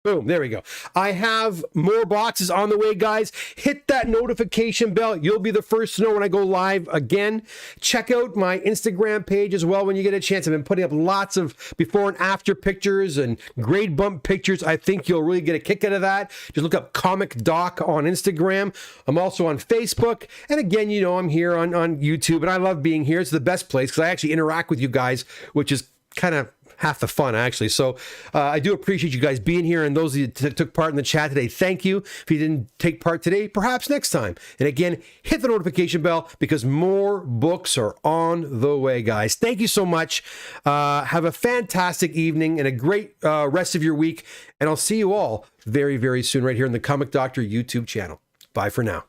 Boom, there we go. I have more boxes on the way, guys. Hit that notification bell. You'll be the first to know when I go live again. Check out my Instagram page as well when you get a chance. I've been putting up lots of before and after pictures and grade bump pictures. I think you'll really get a kick out of that. Just look up Comic Doc on Instagram. I'm also on Facebook. And again, you know, I'm here on YouTube, and I love being here. It's the best place because I actually interact with you guys, which is kind of half the fun, actually. So I do appreciate you guys being here, and those of you that took part in the chat today, thank you. If you didn't take part today, perhaps next time. And again, hit the notification bell because more books are on the way, guys. Thank you so much. Have a fantastic evening and a great rest of your week, and I'll see you all very, very soon right here in the Comic Doctor YouTube channel. Bye for now.